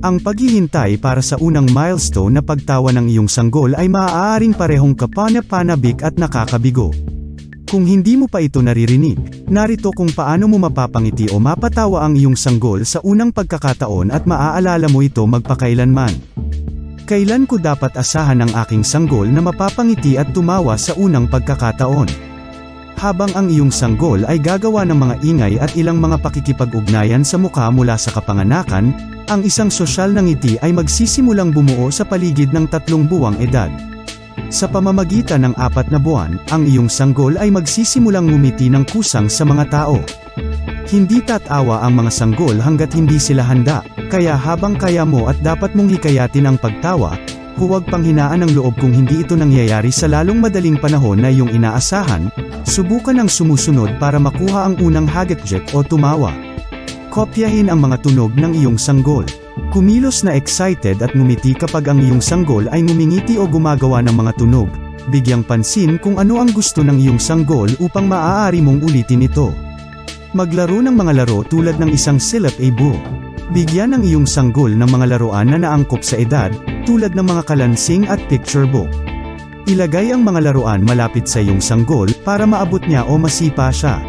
Ang paghihintay para sa unang milestone na pagtawa ng iyong sanggol ay maaaring parehong kapana-panabik at nakakabigo. Kung hindi mo pa ito naririnig, narito kung paano mo mapapangiti o mapatawa ang iyong sanggol sa unang pagkakataon at maaalala mo ito magpakailanman. Kailan ko dapat asahan ang aking sanggol na mapapangiti at tumawa sa unang pagkakataon? Habang ang iyong sanggol ay gagawa ng mga ingay at ilang mga pakikipag-ugnayan sa mukha mula sa kapanganakan, ang isang sosyal na ngiti ay magsisimulang bumuo sa paligid ng 3 buwang edad. Sa pamamagitan ng 4 na buwan, ang iyong sanggol ay magsisimulang ngumiti ng kusang sa mga tao. Hindi tatawa ang mga sanggol hanggat hindi sila handa, kaya habang kaya mo at dapat mong hikayatin ang pagtawa, huwag panghinaan ang loob kung hindi ito nangyayari sa lalong madaling panahon na iyong inaasahan, subukan ang sumusunod para makuha ang unang hagetjek o tumawa. Kopyahin ang mga tunog ng iyong sanggol. Kumilos na excited at ngumiti kapag ang iyong sanggol ay ngumingiti o gumagawa ng mga tunog. Bigyang pansin kung ano ang gusto ng iyong sanggol upang maaari mong ulitin ito. Maglaro ng mga laro tulad ng isang silap-a-boo. Bigyan ang iyong sanggol ng mga laruan na naangkop sa edad, tulad ng mga kalansing at picture book. Ilagay ang mga laruan malapit sa iyong sanggol para maabot niya o masipa siya.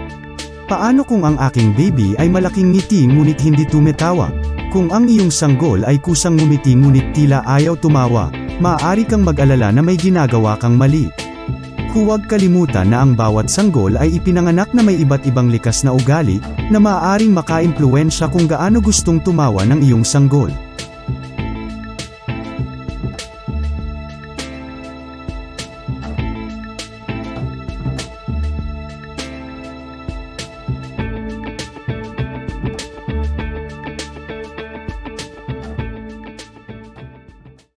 Paano kung ang aking baby ay malaking ngiti ngunit hindi tumatawa? Kung ang iyong sanggol ay kusang ngumiti ngunit tila ayaw tumawa, maaari kang mag-alala na may ginagawa kang mali. Huwag kalimutan na ang bawat sanggol ay ipinanganak na may iba't ibang likas na ugali, na maaaring makaimpluwensya kung gaano gustong tumawa ng iyong sanggol.